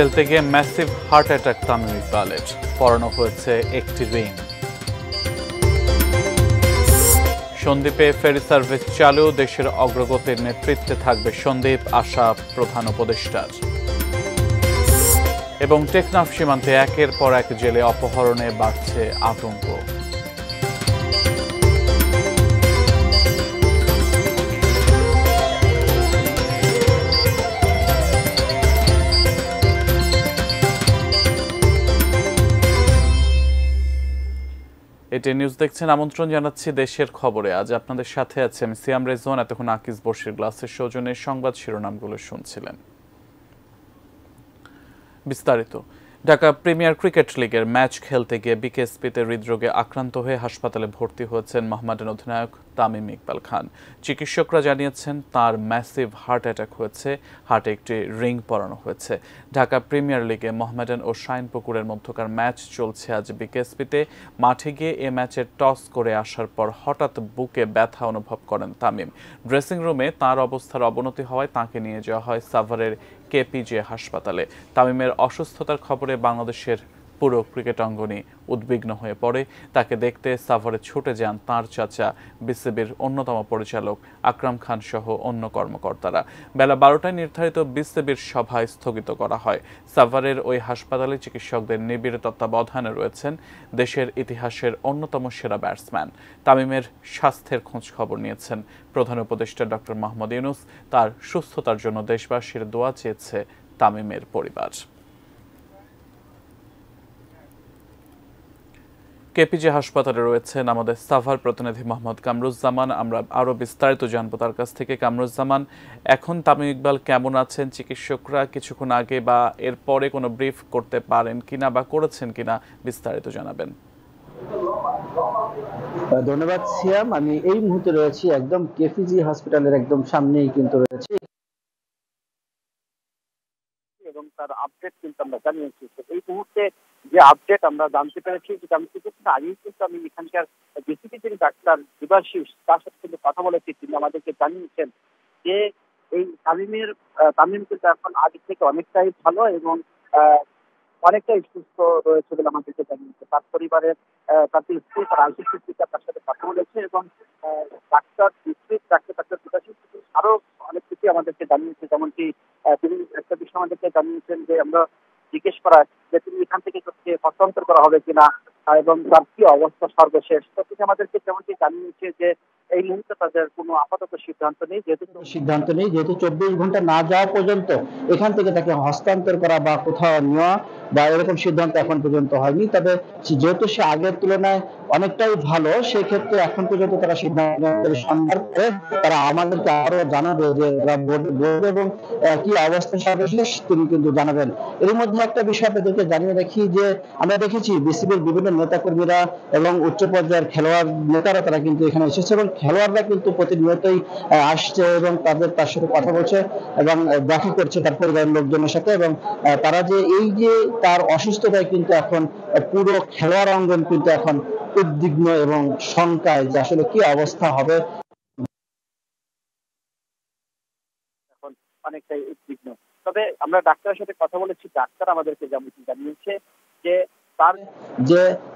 খেলতে গিয়ে massive heart attack Tamim ইকবালের, পরানো হয়েছে একটি রিং। সন্দ্বীপে ফেরি সার্ভিস চালু, দেশের অগ্রগতির নেতৃত্বে থাকবে সন্দ্বীপ, আশা প্রধান উপদেষ্টার। এবং টেকনাফ সীমান্তে একের পর এক জেলে অপহরণে বাড়ছে আতঙ্ক। এটি নিউজ দেখছেন, আমন্ত্রণ জানাচ্ছি দেশের খবরে। আজ আপনাদের সাথে আছে আমি সিয়াম রেজওয়ান। এতক্ষণ আকিজ বশির গ্লাসের সৌজন্যে সংবাদ শিরোনামগুলো শুনছিলেন। বিস্তারিত। ঢাকা প্রিমিয়ার ক্রিকেট লিগের ম্যাচ খেলতে গিয়ে বিকেএসপিতে হৃদরোগে আক্রান্ত হয়ে হাসপাতালে ভর্তি হয়েছেন মোহামেডান অধিনায়ক তামিম ইকবাল খান। চিকিৎসকরা জানিয়েছেন তার ম্যাসিভ হার্ট অ্যাটাক হয়েছে, হার্টে একটি রিং পরানো হয়েছে। ঢাকা প্রিমিয়ার লিগে মোহামেডান ও শাইনপুকুরের মধ্যকার ম্যাচ চলছে আজ বিকেএসপিতে। মাঠে গিয়ে এ ম্যাচে টস করে আসার পর হঠাৎ বুকে ব্যথা অনুভব করেন তামিম। ড্রেসিং রুমে তার অবস্থার অবনতি হওয়ায় তাঁকে নিয়ে যাওয়া হয় সাভারের কেপিজে হাসপাতালে। তামিমের অসুস্থতার খবরে বাংলাদেশের পুরো ক্রিকেট অঙ্গনই উদ্বিগ্ন হয়ে পড়ে। তাকে দেখতে সাভারে ছুটে যান তাঁর চাচা, বিসিবির অন্যতম পরিচালক আকরাম খান সহ অন্য কর্মকর্তারা। বেলা 12টায় নির্ধারিত বিসিবির সভা স্থগিত করা হয়। সাভারের ওই হাসপাতালে চিকিৎসকদের নিবিড় তত্ত্বাবধানে রয়েছেন দেশের ইতিহাসের অন্যতম সেরা ব্যাটসম্যান। তামিমের স্বাস্থ্যের খোঁজ খবর নিয়েছেন প্রধান উপদেষ্টা ডক্টর মোহাম্মদ ইউনূস। তার সুস্থতার জন্য দেশবাসীর দোয়া চেয়েছে তামিমের পরিবার। কেপিজে হাসপাতালে রয়েছেন আমাদের সাভার প্রতিনিধি মোহাম্মদ কামরুজ্জামান। আমরা আরো বিস্তারিত জানবো তার কাছ থেকে। কামরুজ্জামান, এখন তামিম ইকবাল কেমন আছেন? চিকিৎসকরা কিছুক্ষণ আগে বা এরপরে কোনো ব্রিফ করতে পারেন কিনা বা করেছেন কিনা, বিস্তারিত জানাবেন। ধন্যবাদ সিয়াম। আমি এই মুহূর্তে রয়েছি একদম কেপিজি হসপিটালের একদম সামনেই কিন্তু রয়েছে এবং তার আপডেট কিন্তু আমরা জানিয়েছি। এই মুহূর্তে যে আপডেট আমরা জানতে পেরেছি, যেটা আমি কিছুক্ষণ আগেই কিন্তু আমি এখানকার বিসিবি যিনি ডাক্তার দেবাশিস, তার সাথে কিন্তু কথা বলেছি। তিনি আমাদেরকে জানিয়েছেন যে এই তামিম কিন্তু এখন আগে থেকে অনেকটাই ভালো এবং অনেকটাই সুস্থ রয়েছে বলে আমাদেরকে জানিয়েছে। তার পরিবারের তার স্ত্রী, তার আইসিসি তার সাথে কথা বলেছে এবং ডাক্তার দেবাশিস আরো অনেক কিছু আমাদেরকে জানিয়েছে। যেমনটি তিনি একটা বিষয় আমাদেরকে জানিয়েছেন যে আমরা জিজ্ঞেস করা যে তিনি এখান থেকে হস্তান্তর করা হবে কিনা এবং তার কি অবস্থা সর্বশেষ। তো তিনি আমাদেরকে যেমনটি জানিয়েছে যে এই মুহূর্তে তাদের কোনো আপাতত সিদ্ধান্ত নেই, যেহেতু 24 ঘন্টা না যাওয়া পর্যন্ত এখান থেকে তাকে হস্তান্তর করা বা কোথাও নেওয়া বা এরকম সিদ্ধান্ত এখন পর্যন্ত হয়নি। তবে যেহেতু সে আগের তুলনায় অনেকটাই ভালো, সেক্ষেত্রে এখন পর্যন্ত তারা সিদ্ধান্ত সন্ধান করে তারা আমাদেরকে আরো জানাবে যে এবং কি অবস্থা সর্বশেষ তিনি কিন্তু জানাবেন। এর মধ্যে একটা বিষয় আপনাদেরকে জানিয়ে রাখি যে আমরা দেখেছি বিসিবির বিভিন্ন নেতাকর্মীরা এবং উচ্চ পর্যায়ের খেলোয়াড় নেতারা তারা কিন্তু এখানে এসেছে এবং খেলোয়াড়রা কিন্তু প্রতিনিয়তই আসছে এবং তার সাথে কথা বলছে এবং দেখা করছে তার পরিবারের লোকজনের সাথে। এবং তারা যে এই যে তার অসুস্থতায় কিন্তু এখন পুরো খেলোয়াড় অঙ্গন কিন্তু এখন উদ্বিগ্ন এবং শঙ্কায় যে আসলে কি অবস্থা হবে, এখন অনেকটাই উদ্বিগ্ন। তবে আমরা ডাক্তারের সাথে কথা বলেছি, ডাক্তার আমাদেরকে জানিয়েছে যে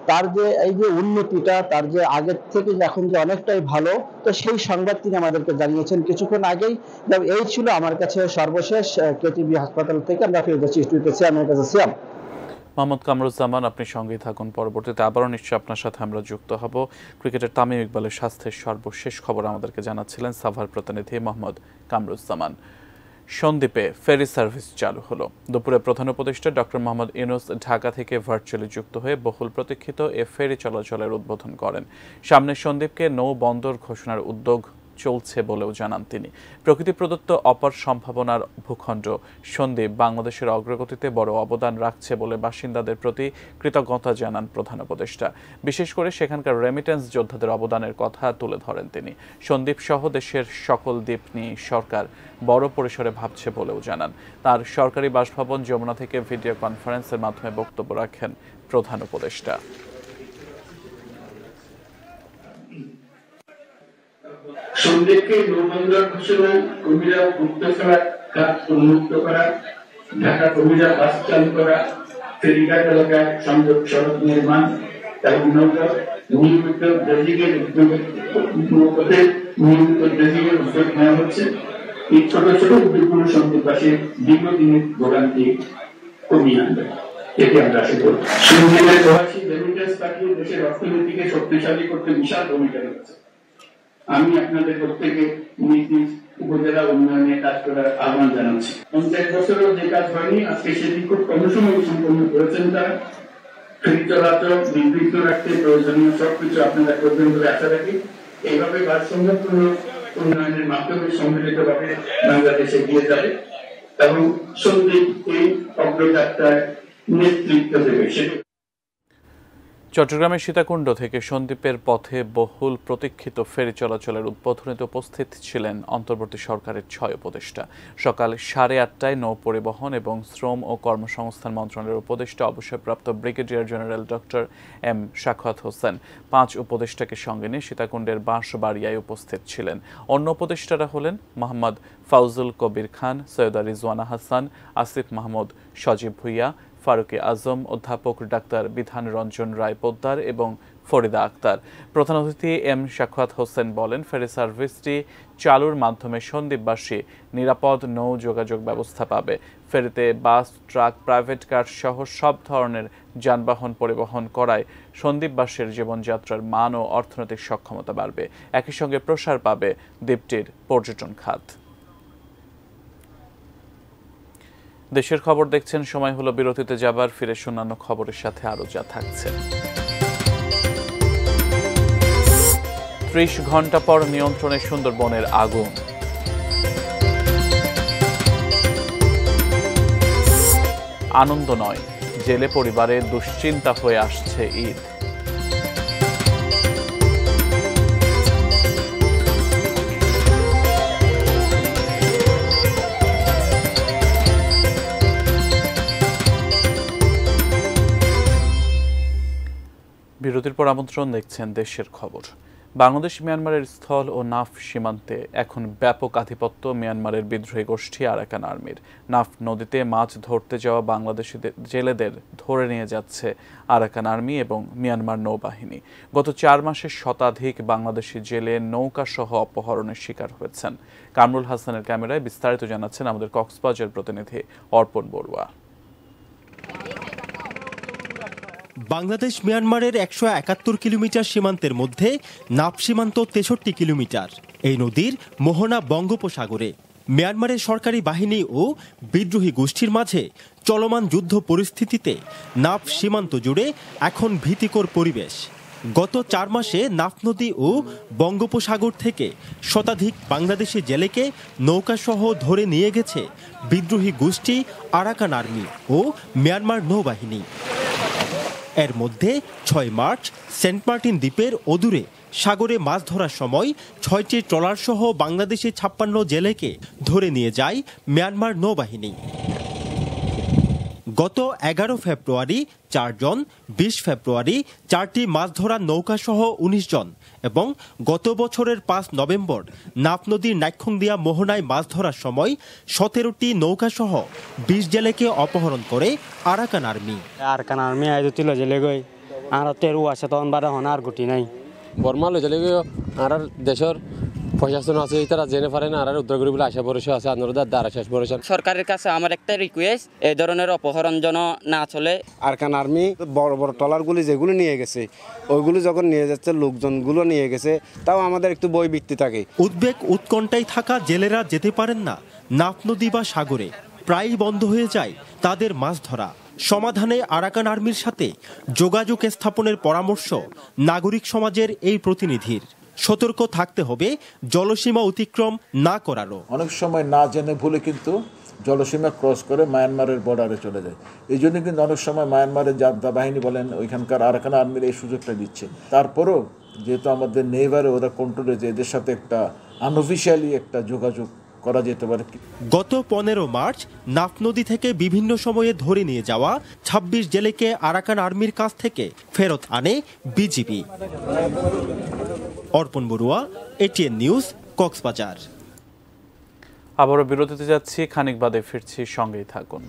তার যে এই যে উন্নতিটা, তার যে আগের থেকে এখন যে অনেকটাই ভালো, তো সেই সংবাদ তিনি আমাদেরকে জানিয়েছেন কিছুক্ষণ আগেই। এই ছিল আমার কাছে সর্বশেষ কেটিভি হাসপাতাল থেকে। আমরা ফিরে যাচ্ছি স্টুডিওতে। আমার কাছে সিয়াম। মোহাম্মদ কামরুজ্জামান, আপনি সঙ্গেই থাকুন। পরবর্তীতে আবারও নিশ্চয়ই আপনার সাথে আমরা যুক্ত হব। ক্রিকেটার তামিম ইকবালের স্বাস্থ্যের সর্বশেষ খবর আমাদেরকে জানাচ্ছিলেন সাভার প্রতিনিধি মোহাম্মদ কামরুজ্জামান। সন্দ্বীপে ফেরি সার্ভিস চালু হলো। দুপুরে প্রধান উপদেষ্টা ডক্টর মোহাম্মদ ইউনূস ঢাকা থেকে ভার্চুয়ালি যুক্ত হয়ে বহুল প্রতীক্ষিত এ ফেরি চলাচলের উদ্বোধন করেন। সামনে সন্দ্বীপকে নৌ বন্দর ঘোষণার উদ্যোগ চলছে বলেও জানান তিনি। প্রকৃতি প্রদত্ত অপার সম্ভাবনার ভূখণ্ড সন্দ্বীপ বাংলাদেশের অগ্রগতিতে বড় অবদান রাখছে বলে বাসিন্দাদের প্রতি কৃতজ্ঞতা জানান প্রধান উপদেষ্টা। বিশেষ করে সেখানকার রেমিটেন্স যোদ্ধাদের অবদানের কথা তুলে ধরেন তিনি। সন্দ্বীপ সহ দেশের সকল দ্বীপ নিয়ে সরকার বড় পরিসরে ভাবছে বলেও জানান। তার সরকারি বাসভবন যমুনা থেকে ভিডিও কনফারেন্সের মাধ্যমে বক্তব্য রাখেন প্রধান উপদেষ্টা। সন্দ্বীপকে নৌবন্দর ঘোষণা, কবিরা মুক্ত করার কাজ উন্মুক্ত করা, ঢাকা কবিরা বাস চালু করা, ফেরিঘাট এলাকায় সংযোগ সড়ক নির্মাণ এবং নিয়মিত ড্রেজিংয়ের উদ্যোগ নেওয়া হচ্ছে। এই ছোট ছোট উদ্যোগগুলো সন্দ্বীপবাসীর দীর্ঘদিনের ভোগান্তি কমিয়ে আনবে, এটি আমরা আশা করি। সন্দ্বীপের প্রবাসী রেমিটেন্স পাঠিয়ে দেশের অর্থনীতিকে শক্তিশালী করতে বিশাল ভূমিকা রয়েছে। আমি আপনাদের প্রত্যেকে নিজ নিজ উপজেলা উন্নয়নে কাজ করার আহ্বান জানাচ্ছি। 50 বছরেও যে কাজ হয়নি, আজকে সেটি খুব কম সময়ে সম্পন্ন করেছেন তারা। ফেরি চলাচল নির্বিঘ্ন রাখতে প্রয়োজনীয় সবকিছু আপনারা করবেন বলে আশা রাখি। এইভাবে ভারসাম্যপূর্ণ উন্নয়নের মাধ্যমে সম্মিলিতভাবে বাংলাদেশ এগিয়ে যাবে এবং সন্দীপ এই অগ্রযাত্রায় নেতৃত্ব দেবে। চট্টগ্রামের সীতাকুণ্ড থেকে সন্দ্বীপের পথে বহুল প্রতীক্ষিত ফেরি চলাচলের উদ্বোধনীতে উপস্থিত ছিলেন অন্তর্বর্তী সরকারের 6 উপদেষ্টা। সকাল 8:30টায় নৌ পরিবহন এবং শ্রম ও কর্মসংস্থান মন্ত্রণালয়ের উপদেষ্টা অবসরপ্রাপ্ত brigadier general doctor M Sakhawat Hossain 5 উপদেষ্টাকে সঙ্গে নিয়ে সীতাকুণ্ডের বাঁশবাড়িয়ায় উপস্থিত ছিলেন। অন্য উপদেষ্টারা হলেন মোহাম্মদ ফাউজুল কবির খান, সৈয়দা রিজওয়ানা হাসান, আসিফ মাহমুদ সজীব ভুইয়া, ফারুকে আজম, অধ্যাপক ডাক্তার বিধান রঞ্জন রায় পোদ্দার এবং ফরিদা আক্তার। প্রধান অতিথি এম সাখাওয়াত হোসেন বলেন, ফেরি সার্ভিসটি চালুর মাধ্যমে সন্দ্বীপবাসী নিরাপদ নৌ যোগাযোগ ব্যবস্থা পাবে। ফেরিতে বাস, ট্রাক, প্রাইভেট কার সহ সব ধরনের যানবাহন পরিবহন করায় সন্দ্বীপবাসীর জীবনযাত্রার মান ও অর্থনৈতিক সক্ষমতা বাড়বে। একই সঙ্গে প্রসার পাবে দ্বীপটির পর্যটন খাত। দেশের খবর দেখছেন, সময় হলো বিরতিতে যাবার। ফিরে অন্যান্য খবরের সাথে আরো যা থাকছে। 30 ঘন্টা পর নিয়ন্ত্রণে সুন্দরবনের আগুন। আনন্দ নয়, জেলে পরিবারের দুশ্চিন্তা হয়ে আসছে ঈদ। বিরতির পর আমন্ত্রণ, দেখছেন দেশের খবর। বাংলাদেশ মিয়ানমারের স্থল ও নাফ সীমান্তে এখন ব্যাপক আধিপত্য মিয়ানমারের বিদ্রোহী গোষ্ঠী আরাকান আর্মির। নাফ নদীতে মাছ ধরতে যাওয়া বাংলাদেশি জেলেদের ধরে নিয়ে যাচ্ছে আরাকান আর্মি এবং মিয়ানমার নৌবাহিনী। গত 4 মাসে শতাধিক বাংলাদেশি জেলে নৌকা সহ অপহরণের শিকার হয়েছেন। কামরুল হাসানের ক্যামেরায় বিস্তারিত জানাচ্ছেন আমাদের কক্সবাজার প্রতিনিধি অর্পণ বড়ুয়া। বাংলাদেশ মিয়ানমারের 171 কিলোমিটার সীমান্তের মধ্যে নাফ সীমান্ত 63 কিলোমিটার। এই নদীর মোহনা বঙ্গোপসাগরে। মিয়ানমারের সরকারি বাহিনী ও বিদ্রোহী গোষ্ঠীর মাঝে চলমান যুদ্ধ পরিস্থিতিতে নাফ সীমান্ত জুড়ে এখন ভীতিকর পরিবেশ। গত 4 মাসে নাফ নদী ও বঙ্গোপসাগর থেকে শতাধিক বাংলাদেশি জেলেকে নৌকাসহ ধরে নিয়ে গেছে বিদ্রোহী গোষ্ঠী আরাকান আর্মি ও মিয়ানমার নৌবাহিনী। এর মধ্যে 6 মার্চ সেন্ট মার্টিন দ্বীপের অদূরে সাগরে মাছ ধরার সময় 6টি ট্রলার সহ বাংলাদেশি 56 জেলেকে ধরে নিয়ে যায় মিয়ানমার নৌবাহিনী। গত 11 ফেব্রুয়ারি 4 জন, 20 ফেব্রুয়ারি 4টি মাছ ধরার নৌকা সহ 19 জন এবং গত বছরের 5 নভেম্বর নাফ নদীর নাইক্ষুংদিয়া মোহনায় মাছ ধরার সময় 17টি নৌকা সহ 20 জেলেকে অপহরণ করে আরাকান আর্মি। আরাকান আর্মি আইদতিল জেলে গই আর তেরু আছে তখন বারা হন আর গুটি নাই বর্মাল জেলে গই আর দেশের প্রশাসন আছে তারা জেনে পারে না আর উদ্ধার করি বলে আশা ভরসা আছে আপনারা দ্বারা শেষ ভরসা। সরকারের কাছে আমার একটা রিকোয়েস্ট, এই ধরনের অপহরণ যেন না চলে। আরাকান আর্মি বড় বড় ট্রলারগুলি যেগুলো নিয়ে গেছে ওইগুলো যখন নিয়ে যাচ্ছে লোকজনগুলো নিয়ে গেছে, তাও আমাদের একটু বৈবৃত্তি থাকে। উদ্বেগ উৎকণ্ঠায় থাকা জেলেরা যেতে পারেন না নাফ নদী বা সাগরে। প্রায়ই বন্ধ হয়ে যায় তাদের মাছ ধরা। সমাধানে আরাকান আর্মির সাথে যোগাযোগ স্থাপনের পরামর্শ নাগরিক সমাজের এই প্রতিনিধির। সতর্ক থাকতে হবে জলসীমা অতিক্রম না করারও। অনেক সময় না জেনে ভুলে কিন্তু জলসীমা ক্রস করে মায়ানমারের বর্ডারে চলে যায়। এই জন্য কিন্তু অনেক সময় মায়ানমারের জান্তা বাহিনী বলেন ওইখানকার আরাকান আর্মির এই সুযোগটা দিচ্ছে। তারপরও যেহেতু আমাদের নেইবারে ওরা কন্ট্রোলে, যে এদের সাথে একটা আনঅফিশিয়ালি একটা যোগাযোগ করা যেতে পারে। গত 15 মার্চ নাফ নদী থেকে বিভিন্ন সময়ে ধরে নিয়ে যাওয়া 26 জেলেকে আরাকান আর্মির কাছ থেকে ফেরত আনে বিজিবি। অর্পণ বড়ুয়া, এটিএন নিউজ, কক্সবাজার। আবারও বিরতিতে যাচ্ছি, খানিক বাদে ফিরছি, সঙ্গেই থাকুন।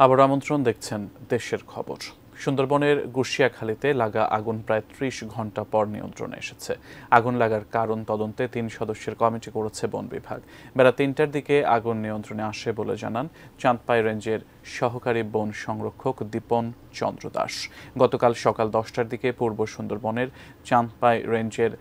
আবার আমন্ত্রণ, দেখছেন দেশের খবর। সুন্দরবনের গুশিয়াখালীতে লাগা আগুন প্রায় ৩০ ঘন্টা পর নিয়ন্ত্রণে এসেছে। আগুন লাগার কারণ তদন্তে ৩ সদস্যের কমিটি করেছে বন বিভাগ। বেলা ৩টার দিকে আগুন নিয়ন্ত্রণে আসে বলে জানান চাঁদপাই রেঞ্জের সহকারী বন সংরক্ষক দীপন চন্দ্র দাস। গতকাল সকাল 10টার দিকে পূর্ব সুন্দরবনের চাঁদপাই রেঞ্জের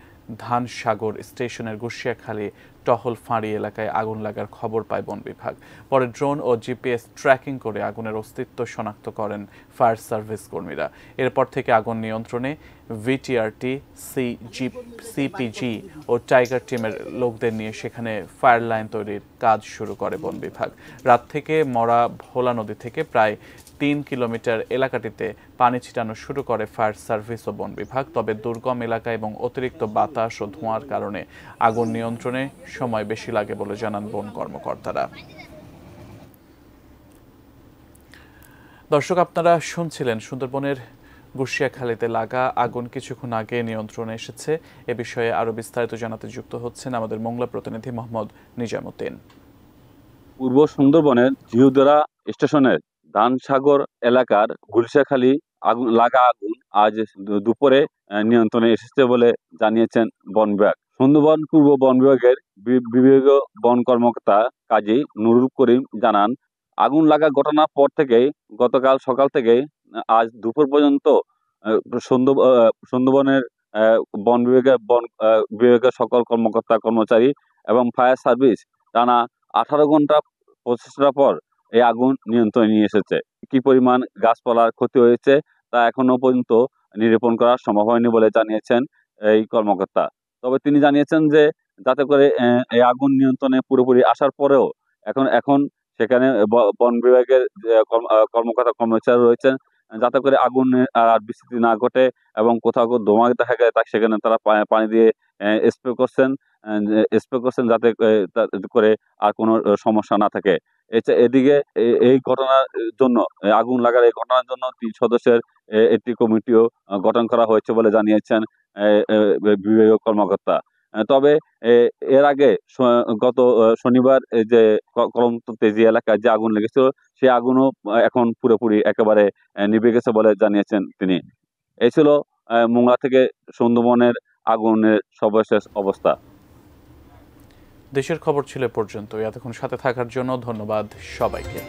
ধানসাগর স্টেশনের গুশিয়াখালী টহল ফাঁড়ি এলাকায় আগুন লাগার খবর পায় বন বিভাগ। পরে ড্রোন ও জিপিএস ট্র্যাকিং করে আগুনের অস্তিত্ব শনাক্ত করেন ফায়ার সার্ভিস কর্মীরা। এরপর থেকে আগুন নিয়ন্ত্রণে ভিটিআরটি, সিপিজি ও টাইগার টিমের লোকদের নিয়ে সেখানে ফায়ার লাইন তৈরির কাজ শুরু করে বন বিভাগ। রাত থেকে মরা ভোলা নদী থেকে প্রায় ৩ কিলোমিটার এলাকাটিতে পানি ছিটানো শুরু করে ফায়ার সার্ভিস ও বন বিভাগ। তবে দুর্গম এলাকা এবং অতিরিক্ত বাতাস ও ধোঁয়ার কারণে আগুন নিয়ন্ত্রণে সময় বেশি লাগে বলে জানান বন কর্মকর্তারা। দর্শক, আপনারা শুনছিলেন সুন্দরবনের গুশিয়াখালীতে লাগা আগুন কিছুক্ষণ আগে নিয়ন্ত্রণে এসেছে। এ বিষয়ে আরো বিস্তারিত জানাতে যুক্ত হচ্ছেন আমাদের মোংলা প্রতিনিধি মোহাম্মদ নিজামুদ্দিন। পূর্ব সুন্দরবনের জিহুদরা স্টেশনের ধানসাগর এলাকার গুলশাখালী লাগা আগুন আজ দুপুরে নিয়ন্ত্রণে এসেছে বলে জানিয়েছেন বন বিভাগ। সুন্দরবন পূর্ব বন বিভাগের বিভাগীয় বন কর্মকর্তা কাজী নুরুল করিম জানান, আগুন লাগা ঘটনার পর থেকেই গতকাল সকাল থেকে আজ দুপুর পর্যন্ত সুন্দরবনের বন বিভাগের সকল কর্মকর্তা কর্মচারী এবং ফায়ার সার্ভিস টানা 18 ঘন্টা প্রচেষ্টার পর এই আগুন নিয়ন্ত্রণে নিয়ে এসেছে। কি পরিমাণ গাছপালার ক্ষতি হয়েছে তা এখনো পর্যন্ত নিরূপণ করা সম্ভব হয়নি বলে জানিয়েছেন এই কর্মকর্তা। তবে তিনি জানিয়েছেন যে যাতে করে এই আগুন নিয়ন্ত্রণে পুরোপুরি আসার পরেও এখন সেখানে বন বিভাগের কর্মকর্তা কর্মচারী রয়েছেন, যাতে করে আগুন আর বিস্তৃতি না ঘটে এবং কোথাও ধোঁয়া দেখা গেলে সেখানে তারা পানি দিয়ে স্প্রে করছেন যাতে করে আর কোনো সমস্যা না থাকে। এদিকে এই ঘটনার জন্য, আগুন লাগার এই ঘটনার জন্য 3 সদস্যের একটি কমিটিও গঠন করা হয়েছে বলে জানিয়েছেন বিভাগীয় কর্মকর্তা। তবে এর আগে গত শনিবার যে কলমতলী তেজি এলাকায় যে আগুন লেগেছিল সে আগুনও এখন পুরোপুরি একেবারে নিভে গেছে বলে জানিয়েছেন তিনি। এই ছিল মোংলা থেকে সুন্দরবনের আগুনের সর্বশেষ অবস্থা। দেশের খবর ছিল পর্যন্ত। এতক্ষণ সাথে থাকার জন্য ধন্যবাদ সবাইকে।